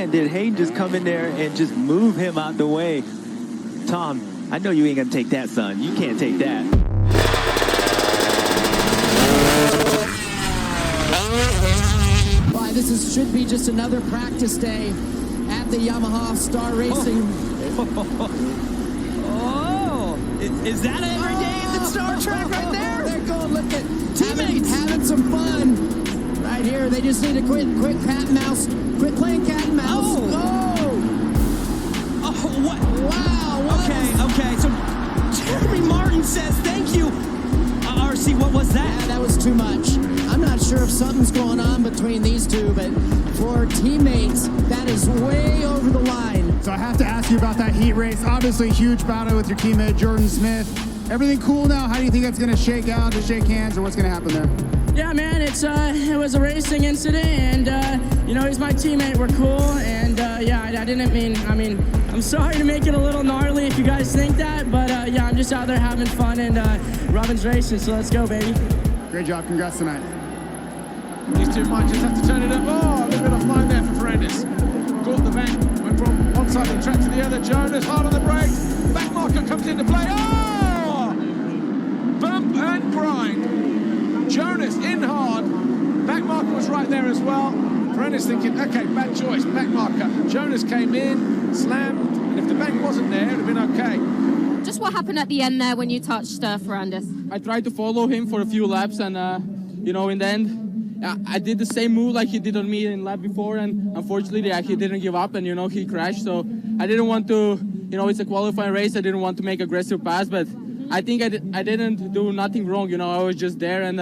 man, did Hayden just come in there and just move him out the way. Tom, I know you ain't going to take that, son. You can't take that. Why, this should be just another practice day at the Yamaha Star Racing. Oh, is that every day at the Star Track right there? They're going, look at teammates having some fun right here. They just need to quit cat and mouse, quit playing cat and mouse. Oh, what? Wow. Okay. So Jeremy Martin says thank you. RC, what was that? Yeah, that was too much. I'm not sure if something's going on between these two, but for teammates, that is way over the line. So I have to ask you about that heat race. Obviously, huge battle with your teammate, Jordan Smith. Everything cool now? How do you think that's going to shake out, to shake hands, or what's going to happen there? Yeah, man, it was a racing incident, and he's my teammate. We're cool, and I'm sorry to make it a little gnarly if you guys think that, but I'm just out there having fun, and Robin's racing, so let's go, baby. Great job, congrats tonight. These two might just have to turn it up. Oh, a little bit offline there for Ferrandis. Caught the bank, went from one side of the track to the other. Jonas hard on the brakes. Back marker comes into play. Oh! Bump and grind. Jonas in hard. Back marker was right there as well. Ferrandis thinking, okay, bad choice, back marker. Jonas came in, slammed, and if the bank wasn't there, it would have been okay. Just what happened at the end there when you touched Ferrandis? I tried to follow him for a few laps, and in the end, I did the same move like he did on me in lap before, and unfortunately, he didn't give up, and he crashed. So I didn't want to, it's a qualifying race. I didn't want to make aggressive pass, but I think I didn't do nothing wrong. I was just there and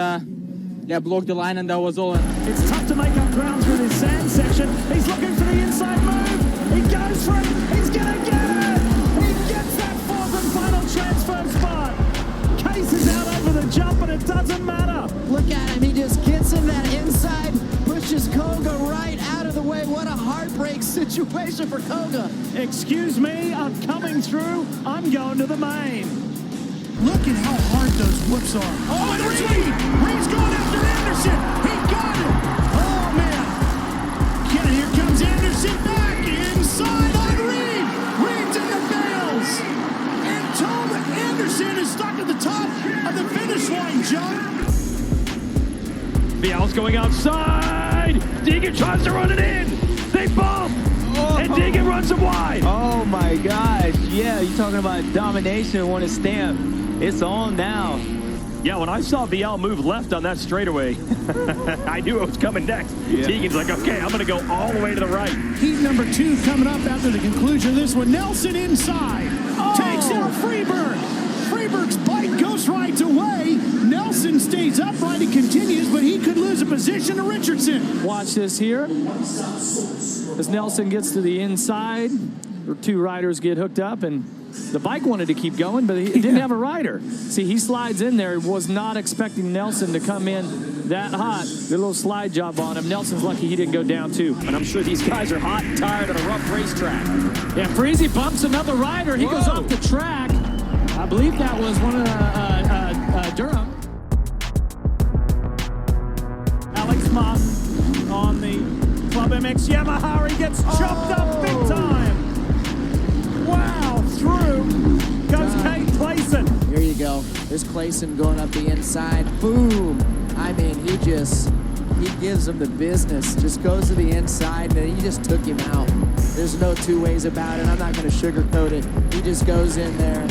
blocked the line, and that was all. It's tough to make up ground through this sand section. He's looking for the inside move. He goes for it. He's gonna get it. He gets that fourth and final transfer spot. Case is out over the jump, but it doesn't matter. Look at him. He just gets him that inside, pushes Koga right out of the way. What a heartbreak situation for Koga. Excuse me, I'm coming through. I'm going to the main. Look at how hard those whoops are. Oh, and Reed! Reed's going after Anderson. He got it. Oh, man. Here comes Anderson back inside on Reed. Reed's in the nails. And Tom Anderson is stuck at the top of the finish line, John. Bial's going outside. Deegan tries to run it in. They bump. And Deegan runs him wide. Oh, my gosh. Yeah, you're talking about domination, want to stamp. It's on now. Yeah, when I saw Bial move left on that straightaway, I knew it was coming next. Yeah. Deegan's like, okay, I'm going to go all the way to the right. Heat number 2 coming up after the conclusion of this one. Nelson inside. Takes out Freeberg. Freeberg's bike goes right away. Nelson stays upright and continues, but he could lose a position to Richardson. Watch this here. As Nelson gets to the inside, the two riders get hooked up, and the bike wanted to keep going, but he didn't have a rider. See, he slides in there. Was not expecting Nelson to come in that hot. Did a little slide job on him. Nelson's lucky he didn't go down, too. And I'm sure these guys are hot and tired of a rough racetrack. Yeah, Freezy bumps another rider. He goes off the track. I believe that was one of Durham. Alex Moss on the Club MX Yamaha. He gets chopped up big time. Wow, through goes Kate Clayson. Here you go. There's Clayson going up the inside. Boom. I mean, he gives him the business. Just goes to the inside, and he just took him out. There's no two ways about it. I'm not going to sugarcoat it. He just goes in there,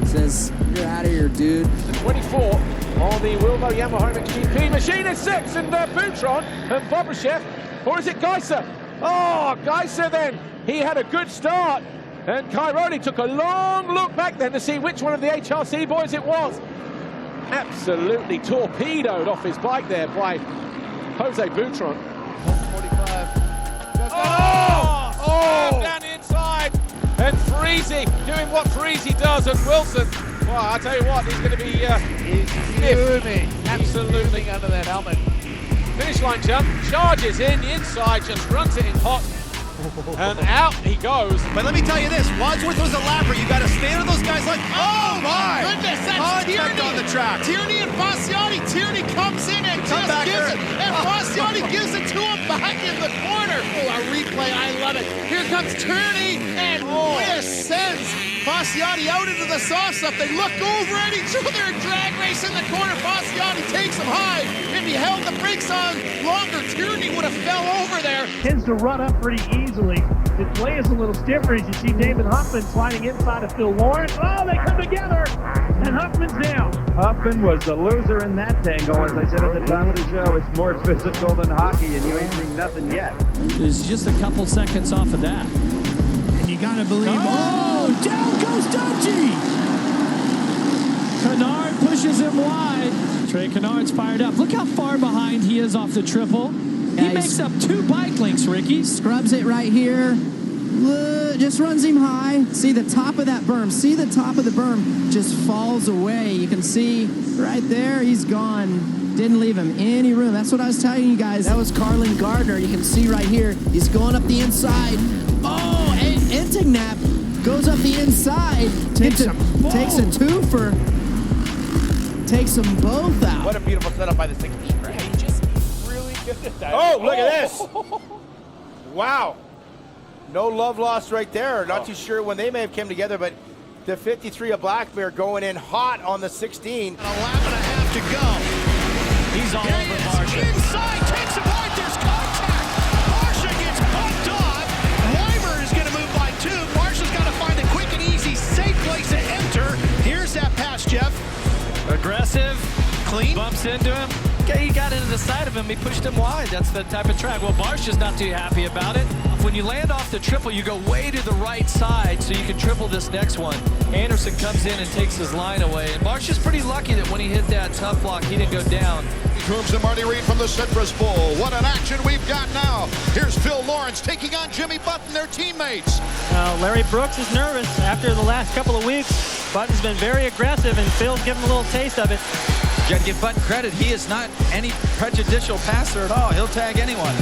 says, you're out of here, dude. 24 on the Wilmo Yamaha MXGP. Machine is 6, and Boutron and Bobrashev. Or is it Geiser? Oh, Geiser then. He had a good start. And Cairoli took a long look back then to see which one of the HRC boys it was. Absolutely torpedoed off his bike there by Jose Boutron. 145. Down the inside. And Freezy doing what Freezy does. And Wilson, well, I tell you what, he's going to be fuming. Absolutely under that helmet. Finish line jump, charges in the inside, just runs it in hot. And out he goes. But let me tell you this, Wadsworth was a lapper. You got to stand on those guys like, oh my goodness, that's contact Tierney on the track. Tierney and Fasciati. Tierney comes in and just gives it, and Fasciati gives it to him back in the corner. Oh, a replay, I love it. Here comes Tierney, and this sends Fasciati out into the soft stuff. They look over at each other and drag race in the corner. Fasciati takes him high. If he held the brakes on longer, Tierney would have fell over there. Tends to run up pretty easily. The play is a little stiffer as you see David Huffman sliding inside of Phil Lawrence. Oh, they come together, and Huffman's down. Huffman was the loser in that tangle. As I said at the top of the show, it's more physical than hockey, and you ain't seen nothing yet. There's just a couple seconds off of that. And you got to believe... Oh, down goes Dungey! Kennard pushes him wide. Trey Kennard's fired up. Look how far behind he is off the triple. He makes up 2 bike links, Ricky. Scrubs it right here. Just runs him high. See the top of that berm. See the top of the berm just falls away. You can see right there, he's gone. Didn't leave him any room. That's what I was telling you guys. That was Carlin Gardner. You can see right here, he's going up the inside. Oh, and Entignap goes up the inside. Takes a twofer. Takes them both out. What a beautiful setup by the 16, right? Just really good at that. Oh, look at this. Wow. No love lost right there. Not too sure when they may have come together, but the 53 of Black Bear going in hot on the 16. A lap and a half to go. He's all over Barsha. Inside, takes him wide, there's contact. Barsha gets bumped off. Weimer is going to move by 2. Barsha's got to find a quick and easy, safe place to enter. Here's that pass, Jeff. Aggressive. Clean. Bumps into him. Okay, he got into the side of him. He pushed him wide. That's the type of track. Well, Barsha's not too happy about it. When you land off the triple, you go way to the right side so you can triple this next one. Anderson comes in and takes his line away. And Barsha's pretty lucky that when he hit that tough block, he didn't go down. Coombs and Marty Reed from the Citrus Bowl. What an action we've got now. Here's Phil Lawrence taking on Jimmy Button, their teammates. Larry Brooks is nervous after the last couple of weeks. Button's been very aggressive, and Phil's given him a little taste of it. You got to give Button credit. He is not any prejudicial passer at all. He'll tag anyone.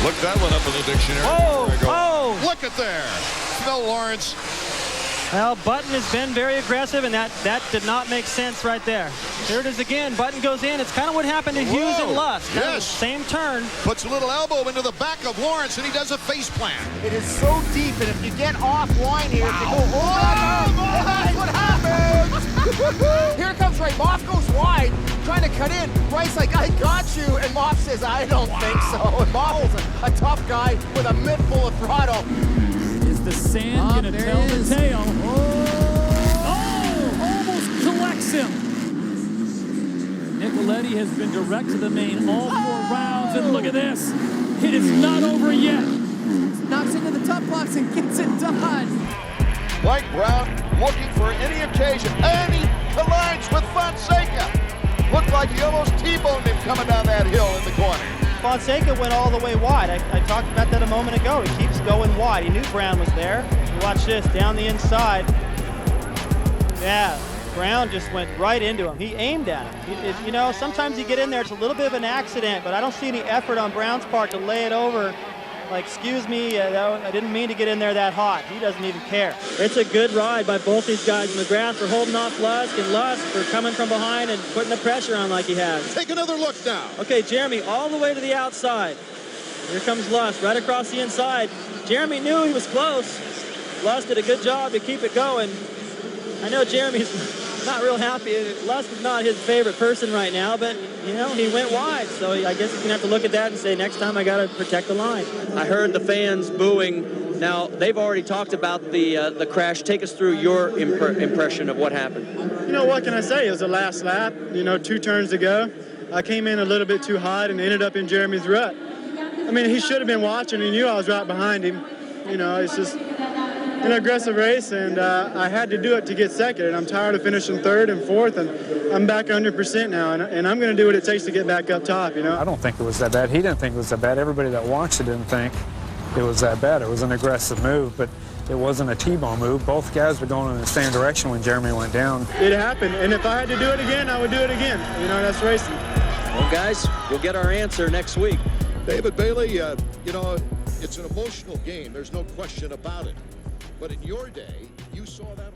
Look that one up in the dictionary. Oh! Look at there. Phil Lawrence. Well, Button has been very aggressive, and that did not make sense right there. Here it is again. Button goes in. It's kind of what happened to Hughes and Lust. Yes. Same turn. Puts a little elbow into the back of Lawrence, and he does a face plant. It is so deep, and if you get offline here, to go That's what happens. Here comes Ray. Moff goes wide, trying to cut in. Bryce like, I got you, and Moff says, I don't think so. And Moff is a tough guy with a mitt full of throttle. Is the sand going to tell the tale? Oh! Almost collects him. Nicoletti has been direct to the main all 4 rounds, and look at this. It is not over yet. Knocks into the top box and gets it done. Mike Brown looking for any occasion, and he collides with Fonseca. Looked like he almost T-boned him coming down that hill in the corner. Fonseca went all the way wide. I talked about that a moment ago. He keeps going wide. He knew Brown was there. Watch this, down the inside. Yeah, Brown just went right into him. He aimed at him. You know, sometimes you get in there, it's a little bit of an accident, but I don't see any effort on Brown's part to lay it over. Like, excuse me, I didn't mean to get in there that hot. He doesn't even care. It's a good ride by both these guys. McGrath for holding off Lusk, and Lusk for coming from behind and putting the pressure on like he has. Take another look now. Okay, Jeremy all the way to the outside. Here comes Lusk right across the inside. Jeremy knew he was close. Lusk did a good job to keep it going. I know Jeremy's not real happy. Lusk is not his favorite person right now, but, you know, he went wide. So I guess he's going to have to look at that and say, next time I got to protect the line. I heard the fans booing. Now, they've already talked about the crash. Take us through your impression of what happened. You know, what can I say? It was the last lap, 2 turns to go. I came in a little bit too hot and ended up in Jeremy's rut. I mean, he should have been watching. He knew I was right behind him. It's just an aggressive race, and I had to do it to get second, and I'm tired of finishing 3rd and 4th, and I'm back 100% now, and I'm going to do what it takes to get back up top, I don't think it was that bad. He didn't think it was that bad. Everybody that watched it didn't think it was that bad. It was an aggressive move, but it wasn't a T-bone move. Both guys were going in the same direction when Jeremy went down. It happened, and if I had to do it again, I would do it again. That's racing. Well, guys, we'll get our answer next week. David Bailey, It's an emotional game, there's no question about it. But in your day, you saw that